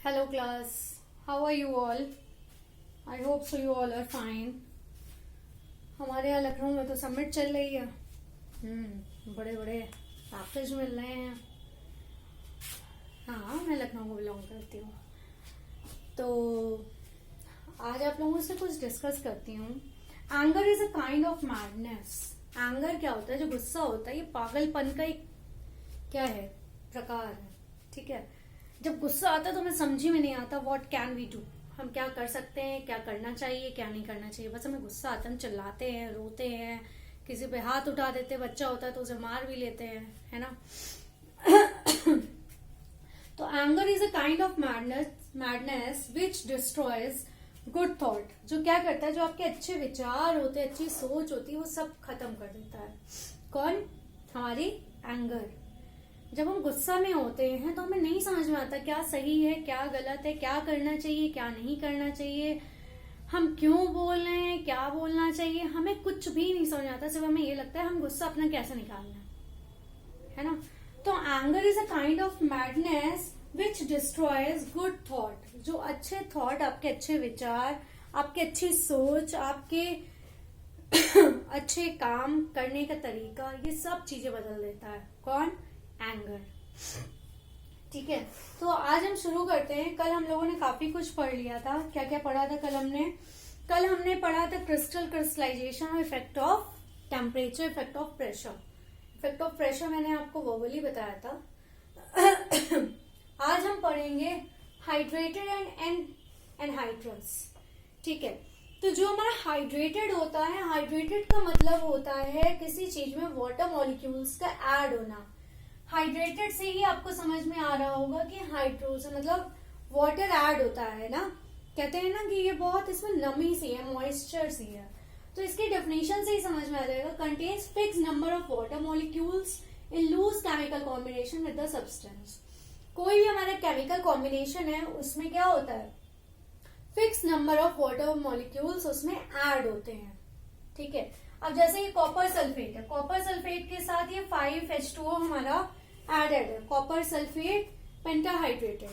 Hello class, how are you all? I hope so you all are fine. हमारे यहाँ लखनऊ में तो summit चल रही है। बड़े बड़े पैकेज मिल रहे हैं। हाँ, मैं लखनऊ को बिलोंग करती हूँ। तो आज आप लोगों से कुछ डिस्कस करती हूँ। Anger is a kind of madness. Anger क्या होता है? जो गुस्सा होता है ये पागलपन का एक क्या है प्रकार है। ठीक है, जब गुस्सा आता है तो हमें समझ ही में नहीं आता व्हाट कैन वी डू, हम क्या कर सकते हैं, क्या करना चाहिए, क्या नहीं करना चाहिए। बस हमें गुस्सा आता है, हम चिल्लाते हैं, रोते हैं, किसी पे हाथ उठा देते, बच्चा होता है तो उसे मार भी लेते हैं, है ना। तो anger is a kind of madness which destroys good thought. जो क्या करता है, जो आपके अच्छे विचार होते हैं, अच्छी सोच होती है, वो सब खत्म कर देता है। कौन? हमारी एंगर। जब हम गुस्सा में होते हैं तो हमें नहीं समझ में आता क्या सही है, क्या गलत है, क्या करना चाहिए, क्या नहीं करना चाहिए, हम क्यों बोल रहे हैं, क्या बोलना चाहिए, हमें कुछ भी नहीं समझ आता। सिर्फ हमें ये लगता है हम गुस्सा अपना कैसे निकालना है ना। तो anger is a kind of madness which destroys good thought. जो अच्छे थॉट, आपके अच्छे विचार, आपकी अच्छी सोच, आपके अच्छे काम करने का तरीका, ये सब चीजें बदल देता है। कौन? एंगर। ठीक है, तो आज हम शुरू करते हैं। कल हम लोगों ने काफी कुछ पढ़ लिया था। क्या क्या पढ़ा था कल हमने? कल हमने पढ़ा था क्रिस्टलाइजेशन और effect of temperature, effect of pressure. Effect of pressure मैंने आपको वर्बली बताया था। आज हम पढ़ेंगे हाइड्रेटेड एंड एनहाइड्रस। ठीक है, तो जो हमारा हाइड्रेटेड होता है, हाइड्रेटेड का मतलब होता है किसी चीज में वाटर मॉलिक्यूल्स का ऐड होना। हाइड्रेटेड से ही आपको समझ में आ रहा होगा कि हाइड्रोजन मतलब वाटर ऐड होता है ना। कहते हैं ना कि ये बहुत इसमें नमी सी है, मॉइस्चर सी है। तो इसकी डेफिनेशन से ही समझ में आ जाएगा। Contains fix number of water molecules in loose chemical combination with the substance. कोई भी हमारा केमिकल कॉम्बिनेशन है उसमें क्या होता है? Fix number of water molecules उसमें ऐड होते हैं। ठीक है, अब जैसे ये कॉपर सल्फेट है, कॉपर सल्फेट के साथ ये 5H2O हमारा एडेड है, कॉपर सल्फेट पेंटाहाइड्रेटेड।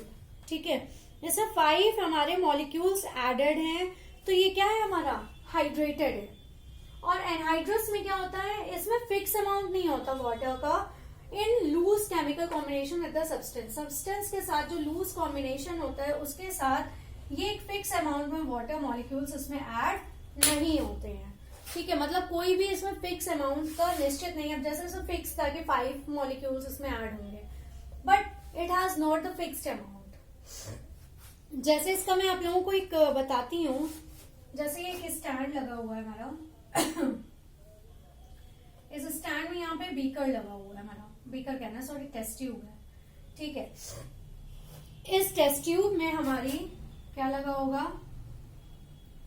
ठीक है, जैसे 5 हमारे मॉलिक्यूल्स एडेड हैं, तो ये क्या है? हमारा हाइड्रेटेड है। और एनहाइड्रस में क्या होता है? इसमें फिक्स अमाउंट नहीं होता वाटर का, in loose chemical combination with the substance. Substance के साथ जो लूज कॉम्बिनेशन होता है उसके साथ ये एक फिक्स अमाउंट में वाटर मॉलिक्यूल्स उसमें ऐड नहीं होते हैं। ठीक है, मतलब कोई भी इसमें फिक्स अमाउंट का निश्चित नहीं है। अब जैसे इसमें फिक्स था कि 5 मॉलिक्यूल्स इसमें ऐड होंगे, but it has not the fixed amount. जैसे इसका मैं आप लोगों को एक बताती हूँ। जैसे ये एक स्टैंड लगा हुआ है हमारा। इस स्टैंड में यहाँ पे बीकर लगा हुआ है हमारा, बीकर कहना है, सॉरी, टेस्ट ट्यूब है। ठीक है, इस टेस्ट ट्यूब में हमारी क्या लगा होगा?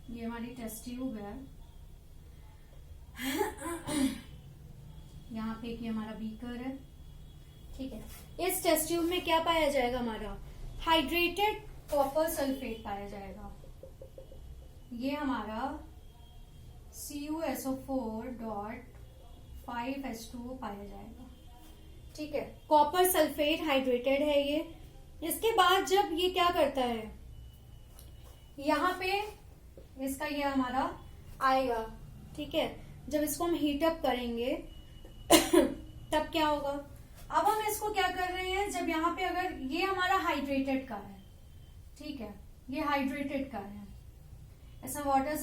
ये हमारी टेस्ट ट्यूब है। यहाँ पे ये हमारा बीकर है। ठीक है, इस टेस्ट ट्यूब में क्या पाया जाएगा? हमारा हाइड्रेटेड कॉपर सल्फेट पाया जाएगा। ये हमारा CuSO4.5H2O पाया जाएगा। ठीक है, कॉपर सल्फेट हाइड्रेटेड है ये। इसके बाद जब ये क्या करता है, यहाँ पे इसका ये हमारा आएगा। ठीक है, जब इसको हम हीट अप करेंगे तब क्या होगा? अब हम इसको क्या कर रहे हैं, जब यहाँ पे अगर ये हमारा हाइड्रेटेड का है, ठीक है, ये हाइड्रेटेड का है, ऐसा वाटर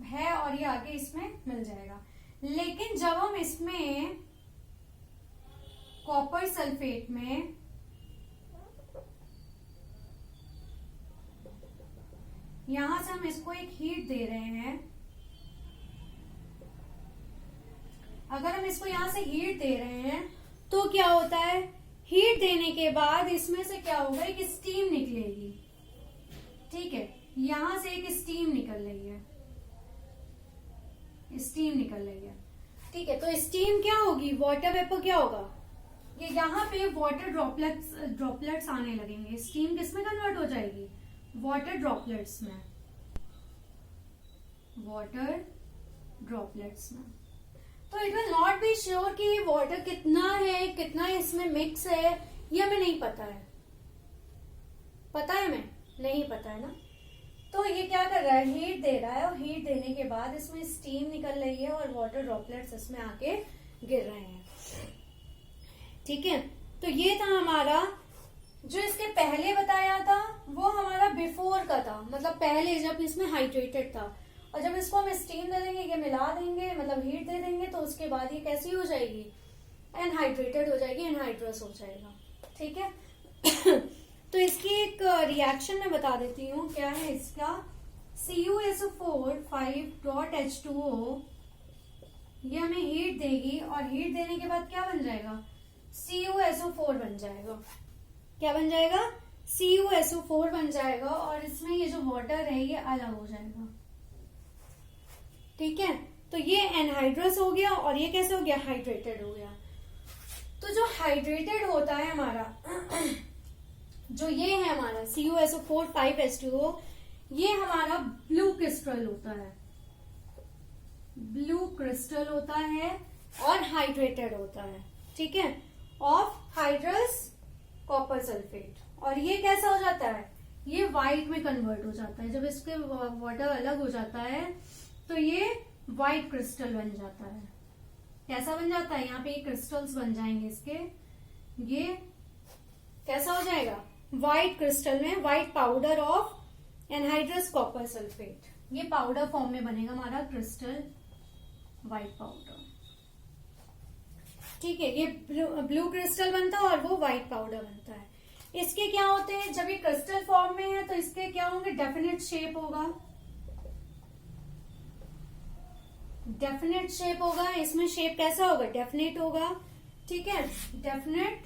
है और ये आगे इसमें मिल जाएगा। लेकिन जब हम इसमें कॉपर सल्फेट में यहां से हम इसको एक हीट दे रहे हैं, अगर हम इसको यहां से हीट दे रहे हैं तो क्या होता है? हीट देने के बाद इसमें से क्या होगा? एक स्टीम निकलेगी। ठीक है, यहां से एक स्टीम निकल रही है, स्टीम निकल रही है। ठीक है, तो स्टीम क्या होगी? वाटर वेपर क्या होगा? ये यहाँ पे वाटर ड्रॉपलेट्स आने लगेंगे। स्टीम किसमें कन्वर्ट हो जाएगी? वाटर ड्रॉपलेट्स में, वाटर ड्रॉपलेट्स में। तो it will not be sure कि ये वाटर कितना है, कितना इसमें मिक्स है, ये हमें नहीं पता है। पता है हमें? नहीं पता है ना। तो ये क्या कर रहा है, हीट दे रहा है, और हीट देने के बाद इसमें स्टीम निकल रही है और वाटर ड्रॉपलेट्स इसमें आके गिर रहे हैं। ठीक है, तो ये था हमारा, जो इसके पहले बताया था वो हमारा बिफोर का था, मतलब पहले जब इसमें हाइड्रेटेड था, और जब इसको हम स्टीम दे देंगे, ये मिला देंगे, मतलब हीट दे देंगे, तो उसके बाद ये कैसी हो जाएगी, एनहाइड्रेटेड हो जाएगी, एनहाइड्रस हो जाएगा। ठीक है तो इसकी एक रिएक्शन मैं बता देती हूँ, क्या है इसका, CuSO4 5.H2O, ये हमें हीट देगी, और हीट देने के बाद क्या बन जाएगा, CuSO4 बन जाएगा। क्या बन जाएगा, CuSO4 बन जाएगा, और इसमें ये जो वाटर है ये अलग हो जाएगा। ठीक है, तो ये एनहाइड्रस हो गया, और ये कैसे हो गया, हाइड्रेटेड हो गया। तो जो हाइड्रेटेड होता है हमारा जो ये है हमारा CuSO4 5H2O, ये हमारा ब्लू क्रिस्टल होता है, ब्लू क्रिस्टल होता है और हाइड्रेटेड होता है। ठीक है, ऑफ हाइड्रस कॉपर सल्फेट, और ये कैसा हो जाता है, ये व्हाइट में कन्वर्ट हो जाता है। जब इसके वाटर अलग हो जाता है तो ये व्हाइट क्रिस्टल बन जाता है। कैसा बन जाता है, यहाँ पे क्रिस्टल्स बन जाएंगे इसके, ये कैसा हो जाएगा, व्हाइट क्रिस्टल में white powder of anhydrous copper sulphate, ये पाउडर फॉर्म में बनेगा हमारा क्रिस्टल व्हाइट पाउडर। ठीक है, ये ब्लू क्रिस्टल बनता है और वो व्हाइट पाउडर बनता है। इसके क्या होते हैं, जब ये क्रिस्टल फॉर्म में है तो इसके क्या होंगे, डेफिनेट शेप होगा, डेफिनेट शेप होगा, इसमें शेप कैसा होगा, डेफिनेट होगा। ठीक है, डेफिनेट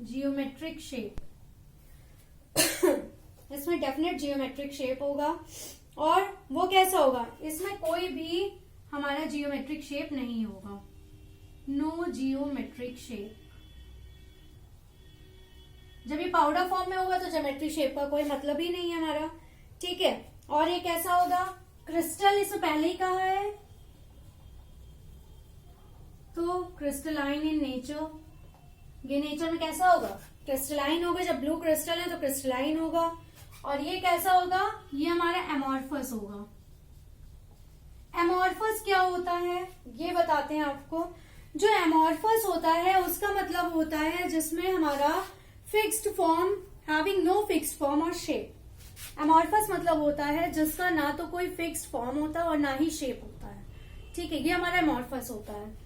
जियोमेट्रिक शेप इसमें डेफिनेट जियोमेट्रिक शेप होगा, और वो कैसा होगा, इसमें कोई भी हमारा जियोमेट्रिक शेप नहीं होगा, नो जियोमेट्रिक शेप। जब ये पाउडर फॉर्म में होगा तो ज्योमेट्रिक शेप का कोई मतलब ही नहीं है हमारा। ठीक है, और ये कैसा होगा, क्रिस्टल, इसमें पहले ही कहा है, तो क्रिस्टलाइन इन नेचर, ये नेचर में कैसा होगा, क्रिस्टलाइन होगा। जब ब्लू क्रिस्टल है तो क्रिस्टलाइन होगा, और ये कैसा होगा, ये हमारा एमॉर्फस होगा। एमॉर्फस क्या होता है ये बताते हैं आपको। जो एमॉर्फस होता है उसका मतलब होता है जिसमें हमारा fixed form, having no fixed form और शेप। एमॉर्फस मतलब होता है जिसका ना तो कोई फिक्स्ड फॉर्म होता है और ना ही शेप होता है। ठीक है, ये हमारा एमॉर्फस होता है।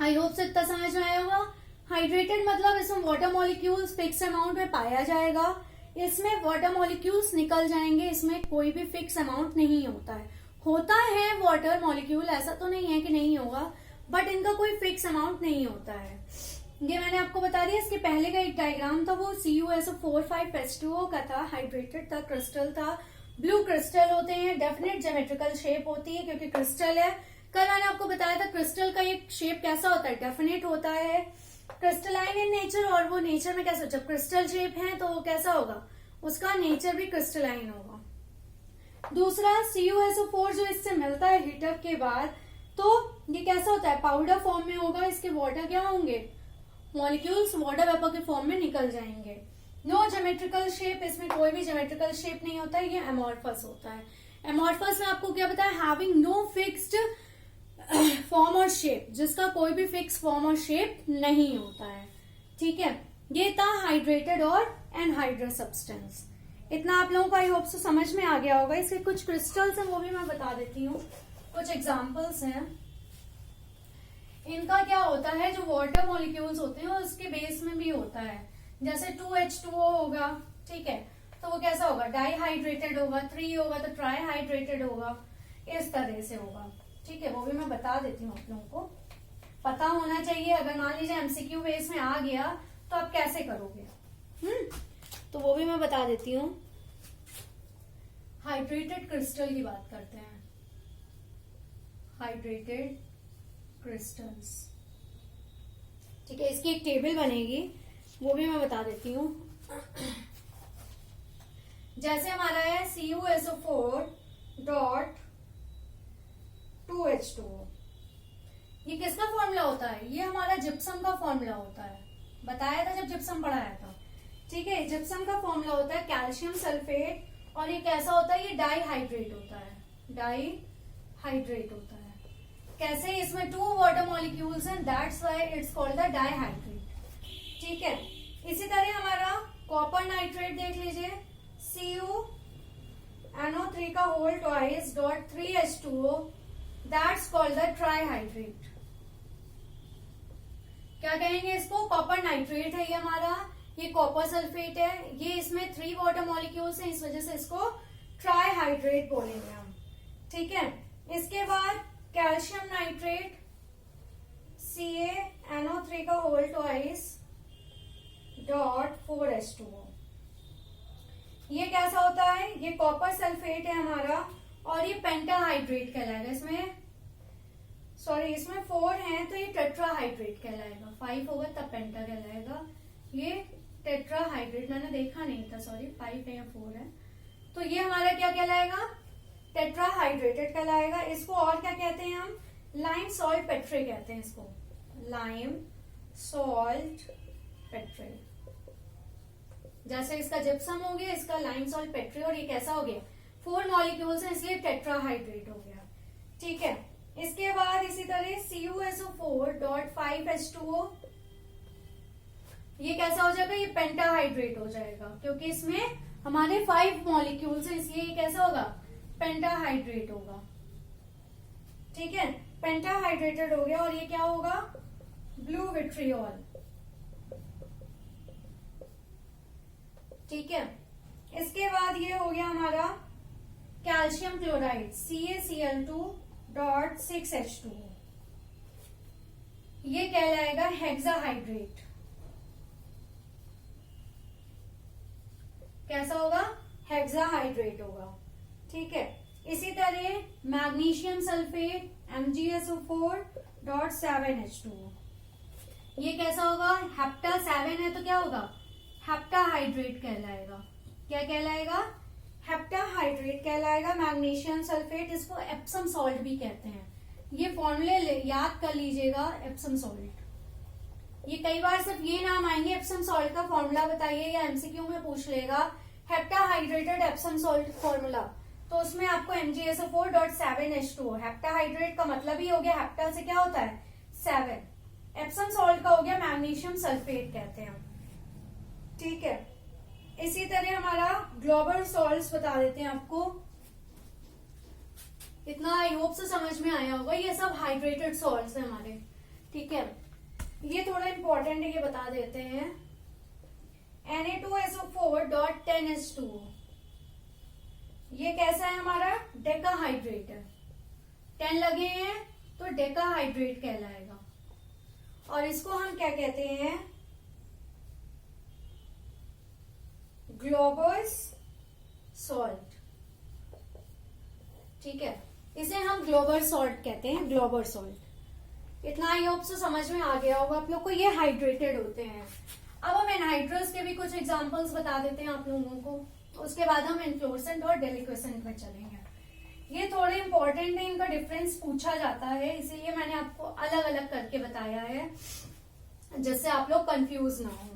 आई होप से इतना समझ में आया होगा। हाइड्रेटेड मतलब इसमें वाटर मॉलिक्यूल्स फिक्स अमाउंट में पाया जाएगा, इसमें वाटर मॉलिक्यूल्स निकल जाएंगे, इसमें कोई भी फिक्स अमाउंट नहीं होता है। होता है वाटर मॉलिक्यूल, ऐसा तो नहीं है कि नहीं होगा, बट इनका कोई फिक्स अमाउंट नहीं होता है। ये मैंने आपको बता दिया। इसके पहले का एक डायग्राम था वो CuSO4 5H2O का था, हाइड्रेटेड था, क्रिस्टल था, ब्लू क्रिस्टल होते हैं, डेफिनेट ज्योमेट्रिकल शेप होती है क्योंकि क्रिस्टल है। कल मैंने आपको बताया था क्रिस्टल का एक शेप कैसा होता है, डेफिनेट होता है, क्रिस्टलाइन इन नेचर, और वो नेचर में कैसा, जब क्रिस्टल शेप है तो वो कैसा होगा, उसका नेचर भी क्रिस्टलाइन होगा। दूसरा CuSO4 जो इससे मिलता है हीटअप के बाद, तो ये कैसा होता है, पाउडर फॉर्म में होगा, इसके वाटर क्या होंगे, मॉलिक्यूल्स वाटर वेपर के फॉर्म में निकल जाएंगे। नो ज्योमेट्रिकल शेप, इसमें कोई भी ज्योमेट्रिकल शेप नहीं होता है, ये एमॉर्फस होता है। एमॉर्फस में आपको क्या बताया, हैविंग नो फिक्स्ड फॉर्म और शेप, जिसका कोई भी फिक्स फॉर्म और शेप नहीं होता है। ठीक है, ये था हाइड्रेटेड और एनहाइड्रस सब्सटेंस। इतना आप लोगों को आई होप से समझ में आ गया होगा। इसके कुछ क्रिस्टल्स हैं वो भी मैं बता देती हूँ, कुछ एग्जांपल्स हैं। इनका क्या होता है, जो वाटर मॉलिक्यूल्स होते हैं उसके बेस में भी होता है, जैसे 2H2O होगा, ठीक है, तो वो कैसा होगा, डाईहाइड्रेटेड होगा, 3 होगा तो ट्राईहाइड्रेटेड होगा, इस तरह से होगा। ठीक है, वो भी मैं बता देती हूँ, आप लोगों को पता होना चाहिए। अगर मान लीजिए MCQ बेस में आ गया तो आप कैसे करोगे, तो वो भी मैं बता देती हूँ। हाइड्रेटेड क्रिस्टल की बात करते हैं, हाइड्रेटेड क्रिस्टल्स। ठीक है, इसकी एक टेबल बनेगी, वो भी मैं बता देती हूँ। जैसे हमारा है CuSO4.2H2O, ये किसका फॉर्मूला होता है, ये हमारा जिप्सम का फॉर्मूला होता है, बताया था जब जिप्सम पढ़ाया था। ठीक है, जिप्सम का फॉर्मूला होता है कैल्शियम सल्फेट, और ये कैसा होता है, ये डाईहाइड्रेट होता है, डाईहाइड्रेट होता है। कैसे, इसमें 2 वाटर मॉलिक्यूल्स हैं, that's why it's called the dihydrate. ठीक है, इसी तरह हमारा कॉपर नाइट्रेट देख लीजिए, CuNO3 का whole twice dot 3H2O, that's called the trihydrate. क्या कहेंगे इसको, कॉपर नाइट्रेट है ये हमारा, ये कॉपर सल्फेट है, ये इसमें 3 वाटर मॉलिक्यूल्स हैं, इस वजह से इसको ट्राईहाइड्रेट बोलेंगे हम। ठीक है, इसके बाद कैल्शियम नाइट्रेट, CaNO3 का होल ट्वाइस डॉट 4H2O, ये कैसा होता है, ये कॉपर सल्फेट है हमारा, और ये पेंटाहाइड्रेट कहलाएगा। इसमें 4 है तो ये टेट्राहाइड्रेट कहलाएगा, 5 होगा तब पेंटा कहलाएगा। ये टेट्राहाइड्रेट मैंने देखा नहीं था, 5 है या 4 है, तो ये हमारा क्या कहलाएगा, टेट्राहाइड्रेटेड कहलाएगा। इसको और क्या कहते हैं हम, लाइम सॉल्ट पेट्रे कहते हैं इसको, लाइम सॉल्ट पेट्रे। जैसे इसका जिप्सम हो गया, इसका लाइम सॉल्ट पेट्रे, और ये कैसा हो गया, 4 मॉलिक्यूल्स हैं इसलिए टेट्राहाइड्रेट हो गया। ठीक है, इसके बाद इसी तरह CuSO4 डॉट 5H2O, ये कैसा हो जाएगा, ये पेंटाहाइड्रेट हो जाएगा, क्योंकि इसमें हमारे 5 मॉलिक्यूल्स हैं इसलिए ये कैसा होगा, पेंटाहाइड्रेट होगा। ठीक है, पेंटाहाइड्रेटेड हो गया, और ये क्या होगा, ब्लू विट्रियोल। ठीक है, इसके बाद ये हो गया हमारा calcium chloride, CaCl2 dot 6H2O, ये कहलाएगा हेक्साहाइड्रेट। कैसा होगा, हेक्साहाइड्रेट होगा। ठीक है, इसी तरह magnesium sulphate MgSO4 dot 7H2O, ये कैसा होगा, हेप्टा 7 है तो क्या होगा, हेप्टाहाइड्रेट कहलाएगा। क्या कहलाएगा, हेप्टाहाइड्रेट कहलाएगा मैग्नीशियम सल्फेट। इसको एप्सम सॉल्ट भी कहते हैं, ये फॉर्मूले याद कर लीजिएगा, एप्सम सॉल्ट। ये कई बार सिर्फ ये नाम आएंगे, एप्सम सॉल्ट का फॉर्मूला बताइए, या MCQ में पूछ लेगा हेप्टाहाइड्रेटेड एप्सम सॉल्ट फॉर्मूला, तो उसमें आपको MgSO4 डॉट 7H2O, हेप्टाहाइड्रेट का मतलब ही हो गया, हेप्टा से क्या होता है 7, एप्सम सॉल्ट का हो गया मैग्नीशियम सल्फेट कहते हैं। ठीक है, इसी तरह हमारा ग्लोबल सॉल्ट्स बता देते हैं आपको, इतना आई होप से समझ में आया होगा, ये सब हाइड्रेटेड सॉल्ट्स हैं हमारे। ठीक है, ये थोड़ा इंपॉर्टेंट है, ये बता देते हैं, Na2SO4 डॉट 10H2O, ये कैसा है हमारा, डेकाहाइड्रेट है, 10 लगे हैं तो डेकाहाइड्रेट कहलाएगा, और इसको हम क्या कहते हैं, ग्लोबस सॉल्ट। ठीक है, इसे हम ग्लोबल सॉल्ट कहते हैं, ग्लोबल सॉल्ट। इतना आई होप से समझ में आ गया होगा आप लोग को, ये हाइड्रेटेड होते हैं। अब हम एनहाइड्रस के भी कुछ एग्जांपल्स बता देते हैं आप लोगों को, उसके बाद हम इन्फ्लोरेसेंट और डेलिक्वेसेंट में चलेंगे। ये थोड़े इंपॉर्टेंट है, इनका डिफरेंस पूछा जाता है, इसीलिए मैंने आपको अलग अलग करके बताया है, जिससे आप लोग कंफ्यूज ना हो।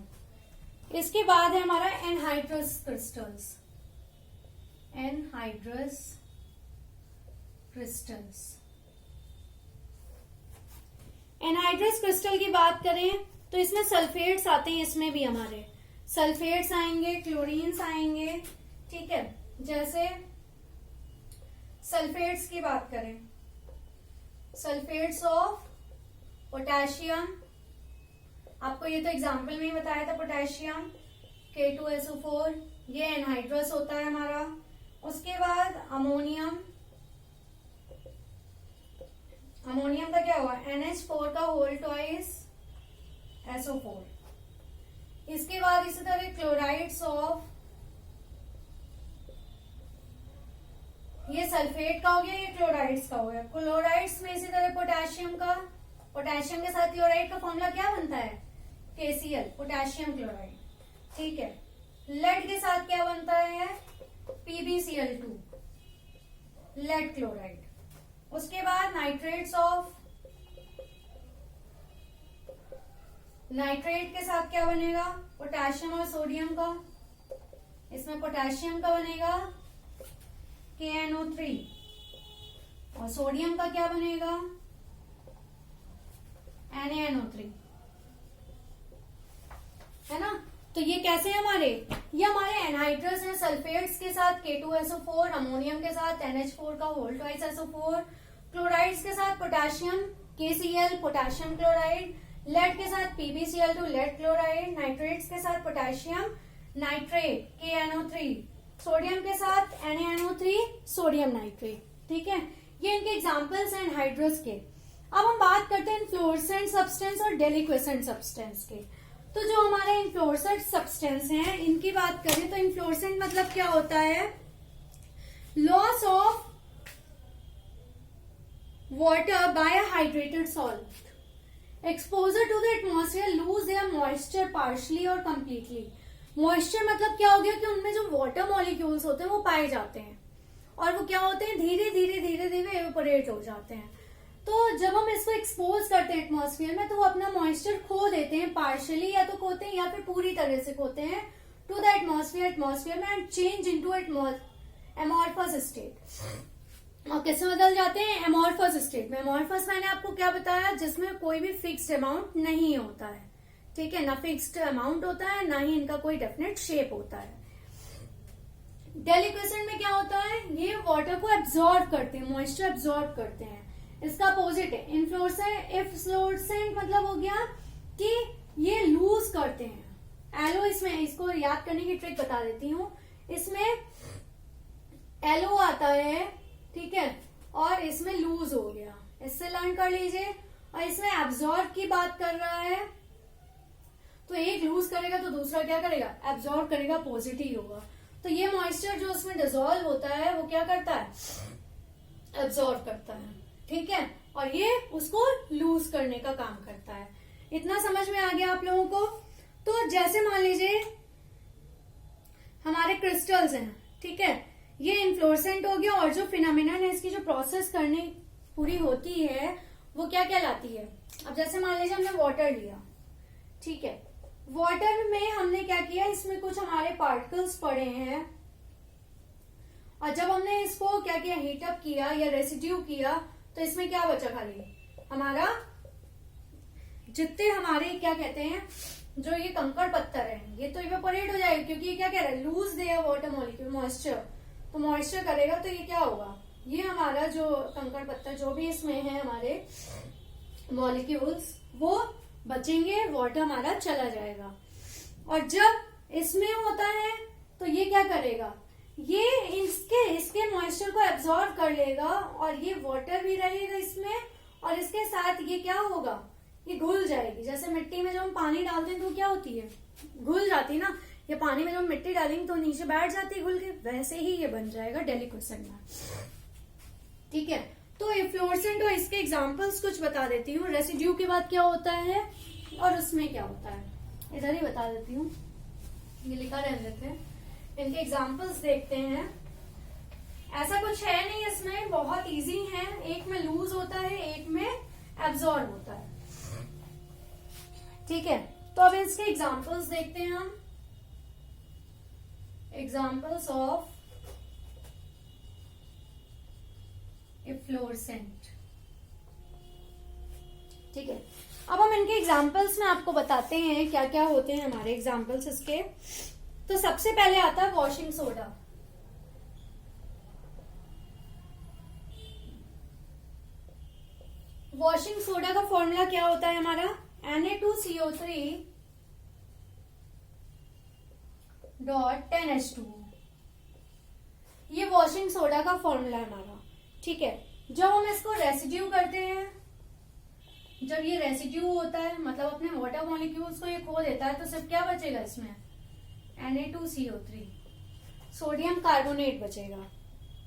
इसके बाद है हमारा anhydrous crystals, anhydrous crystals. Anhydrous crystal की बात करें तो इसमें सल्फेट्स आते हैं, इसमें भी हमारे सल्फेट्स आएंगे, क्लोरीन्स आएंगे। ठीक है, जैसे सल्फेट्स की बात करें, सल्फेट्स ऑफ पोटेशियम, आपको ये तो एग्जाम्पल में ही बताया था, पोटेशियम K2SO4, ये एनहाइड्रस होता है हमारा। उसके बाद अमोनियम, अमोनियम का क्या हुआ, NH4 का होल ट्वाइस SO4। इसके बाद इसी तरह क्लोराइड्स ऑफ, ये सल्फेट का हो गया, ये क्लोराइड्स का हो गया। क्लोराइड्स में इसी तरह पोटेशियम का, पोटेशियम के साथ क्लोराइड का फॉर्मूला क्या बनता है, KCl, पोटेशियम क्लोराइड। ठीक है, लेड के साथ क्या बनता है, PbCl2, लेड क्लोराइड। उसके बाद नाइट्रेट्स ऑफ, नाइट्रेट के साथ क्या बनेगा, पोटेशियम और सोडियम का इसमें पोटेशियम का बनेगा KNO3 और सोडियम का क्या बनेगा NaNO3, है ना। तो ये कैसे हैं हमारे, ये हमारे एनहाइड्रस हैं सल्फेट्स के साथ K2SO4, अमोनियम के साथ NH4 का होल ट्वाइस SO4, क्लोराइड्स के साथ potassium KCl potassium chloride, lead के साथ PbCl2 लेड क्लोराइड, नाइट्रेट्स के साथ पोटेशियम नाइट्रेट KNO3, सोडियम के साथ NaNO3 सोडियम नाइट्रेट। ठीक है, ये इनके एग्जांपल्स हैं एनहाइड्रस के। अब हम बात करते हैं इन्फ्लोरेसेंट सब्सटेंस और डेलिक्वेसेंट सब्सटेंस के। तो जो हमारे इन्फ्लोरेसेंट सब्सटेंस हैं इनकी बात करें तो इन्फ्लोरेसेंट मतलब क्या होता है, loss of water by a hydrated salt, exposure to the atmosphere lose their moisture partially और कंप्लीटली। मॉइस्चर मतलब क्या हो गया कि उनमें जो वाटर मॉलिक्यूल्स होते हैं वो पाए जाते हैं और वो क्या होते हैं धीरे धीरे धीरे धीरे एवेपोरेट हो जाते हैं। तो जब हम इसको एक्सपोज करते हैं एटमॉस्फेयर में तो वो अपना मॉइस्चर खो देते हैं, पार्शियली या तो खोते हैं या फिर पूरी तरह से खोते हैं टू द एटमॉस्फेयर में and change into amorphous state. और किसमें बदल जाते हैं, एमॉर्फस स्टेट में। एमॉर्फस मैंने आपको क्या बताया, जिसमें कोई भी फिक्स्ड अमाउंट नहीं होता है। ठीक है, ना फिक्स्ड अमाउंट होता है ना ही इनका कोई डेफिनेट शेप होता है। डेलिक्वेसेंट में क्या होता है, ये वाटर को एब्जॉर्ब करते हैं, मॉइस्चर एब्जॉर्ब करते हैं। इसका अपोजिट है इन्फ्लोरेसेंट मतलब हो गया कि ये लूज करते हैं। एलो, इसमें इसको याद करने की ट्रिक बता देती हूँ, इसमें एलो आता है, ठीक है, और इसमें लूज हो गया, इससे लर्न कर लीजिए। और इसमें एब्जॉर्ब की बात कर रहा है तो एक लूज करेगा तो दूसरा क्या करेगा, एब्जॉर्ब करेगा, पॉजिटिव होगा। तो ये मॉइस्चर जो उसमें डिसॉल्व होता है वो क्या करता है, एब्जॉर्ब करता है। ठीक है, और ये उसको लूज करने का काम करता है। इतना समझ में आ गया आप लोगों को। तो जैसे मान लीजिए हमारे क्रिस्टल्स हैं, ठीक है, ये इन्फ्लोरेसेंट हो गया और जो फिनोमिनन है इसकी जो प्रोसेस करनी पूरी होती है वो क्या कहलाती है। अब जैसे मान लीजिए हमने वाटर लिया, ठीक है, वाटर में हमने क्या किया, इसमें कुछ हमारे पार्टिकल्स पड़े हैं और जब हमने इसको क्या किया, हीटअप किया या रेसिड्यू किया तो इसमें क्या बचा, खाली हमारा जितने हमारे क्या कहते हैं जो ये कंकड़ पत्थर है ये तो इवेपोरेट हो जाएगा क्योंकि ये क्या कह रहा है, लूज दे वाटर मॉलिक्यूल मॉइस्चर। तो मॉइस्चर करेगा तो ये क्या होगा, ये हमारा जो कंकड़ पत्थर जो भी इसमें है हमारे मॉलिक्यूल्स वो बचेंगे, वाटर हमारा चला जाएगा। और जब इसमें होता है तो ये क्या करेगा, ये इसके मॉइस्चर को एब्जॉर्ब कर लेगा और ये वाटर भी रहेगा इसमें और इसके साथ ये क्या होगा, ये घुल जाएगी। जैसे मिट्टी में जब हम पानी डालते हैं तो क्या होती है, घुल जाती है ना। ये पानी में जब मिट्टी डालेंगे तो नीचे बैठ जाती है घुल के, वैसे ही ये बन जाएगा डेलिक्वेसेंट में। ठीक है, तो इन्फ्लोरेसेंट और इसके एग्जांपल्स कुछ बता देती हूँ। रेसिड्यू के बाद क्या होता है और उसमें क्या होता है, इधर ही बता देती हूँ, ये लिखा रहने देते हैं। इनके एग्जांपल्स देखते हैं। ऐसा कुछ है नहीं इसमें, बहुत इजी है। एक में लूज होता है, एक में एब्जॉर्ब होता है। ठीक है, तो अब इसके एग्जांपल्स देखते हैं हम। Examples of inflorescence. ठीक है, अब हम इनके एग्जांपल्स में आपको बताते हैं क्या क्या होते हैं हमारे एग्जांपल्स इसके। तो सबसे पहले आता है वॉशिंग सोडा। वॉशिंग सोडा का फॉर्मूला क्या होता है हमारा, Na2CO3.10H2। ये वॉशिंग सोडा का फॉर्मूला है हमारा। ठीक है, जब हम इसको रेसिड्यू करते हैं, जब ये रेसिड्यू होता है मतलब अपने वाटर मॉलिक्यूल्स को ये खो देता है तो सिर्फ क्या बचेगा इसमें, Na2CO3 सोडियम कार्बोनेट बचेगा।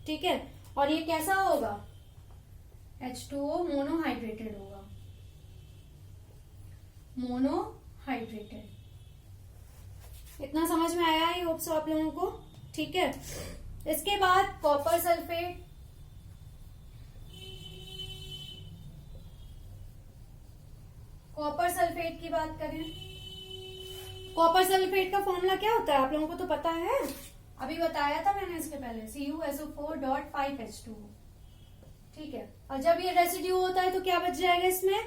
ठीक है, और ये कैसा होगा, H2O मोनोहाइड्रेटेड होगा, मोनोहाइड्रेटेड। इतना समझ में आया, आई होप सो आप लोगों को। ठीक है, इसके बाद कॉपर सल्फेट। कॉपर सल्फेट की बात करें, कॉपर सल्फेट का फॉर्मूला क्या होता है आप लोगों को तो पता है, अभी बताया था मैंने इसके पहले, CuSO4.5H2O। ठीक है, और जब ये रेसिड्यू होता है तो क्या बच जाएगा इसमें,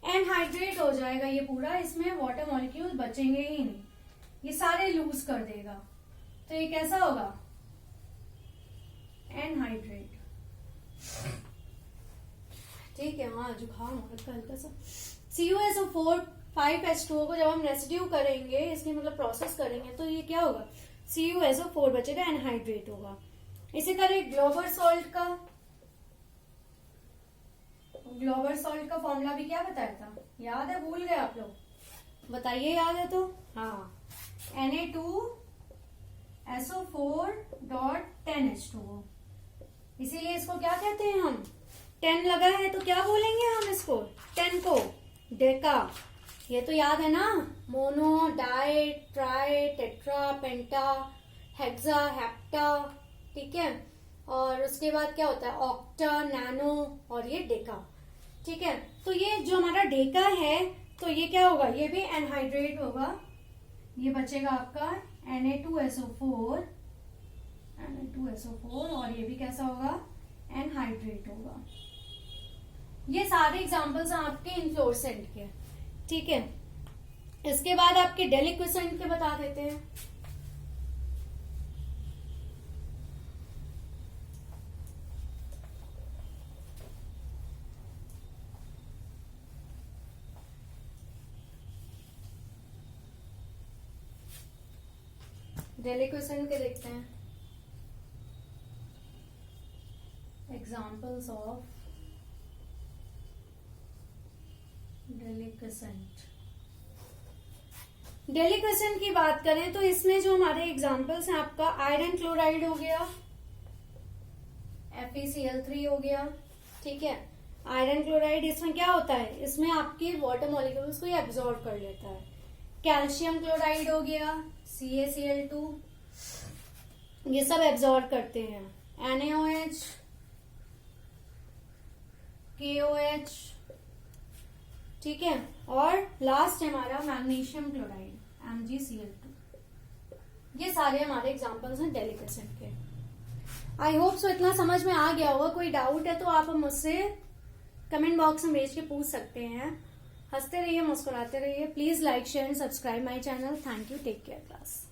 एनहाइड्रेट हो जाएगा ये पूरा, इसमें वाटर मॉलिक्यूल बचेंगे ही नहीं, ये सारे लूज कर देगा। तो ये कैसा होगा, एनहाइड्रेट। ठीक है, हाँ जुकाम हो रखा हल्का सा। CuSO4.5H2O को जब हम रेसिड्यू करेंगे, इसकी मतलब प्रोसेस करेंगे, तो ये क्या होगा, CuSO4 बचेगा, एनहाइड्रेट होगा। इसी तरह ग्लोबल सॉल्ट का फॉर्मूला भी क्या बताया था, याद है, भूल गए आप लोग, बताइए याद है तो। हाँ, Na2SO4.10H2O। इसीलिए इसको क्या कहते हैं हम, 10 लगा है तो क्या बोलेंगे हम इसको, 10 को डेका। ये तो याद है ना, मोनो, डाई, ट्राई, टेट्रा, पेंटा, हेक्सा, हेप्टा। ठीक है, और उसके बाद क्या होता है, ऑक्टा, नैनो, और ये डेका। ठीक है, तो ये जो हमारा डेका है, तो ये क्या होगा, ये भी एनहाइड्रेट होगा, ये बचेगा आपका Na2SO4, और ये भी कैसा होगा, एनहाइड्रेट होगा। ये सारे एग्जांपल्स हैं आपके इनफ्लोरेसेंट के। ठीक है, इसके बाद आपके डेलिक्वेसेंट के बता देते हैं। डेलिक्वेसेंट के देखते हैं, एग्जाम्पल्स ऑफ डेलिक्वेसेंट की बात करें तो इसमें जो हमारे एग्जाम्पल्स हैं, आपका आयरन क्लोराइड हो गया, FeCl3 हो गया। ठीक है, आयरन क्लोराइड, इसमें क्या होता है, इसमें आपके वाटर मॉलिक्यूल्स को ये एब्जॉर्ब कर लेता है। कैल्शियम क्लोराइड हो गया, CaCl2, ये सब एब्जॉर्ब करते हैं। NaOH, KOH। ठीक है, और लास्ट है हमारा मैग्नीशियम क्लोराइड, MgCl2। ये सारे हमारे एग्जांपल्स हैं डेलिक्वेसेंट के। आई होप सो इतना समझ में आ गया होगा। कोई डाउट है तो आप मुझसे कमेंट बॉक्स में भेज के पूछ सकते हैं। हंसते रहिए, मुस्कुराते रहिए। Please like, share and subscribe my channel. Thank you, take care class.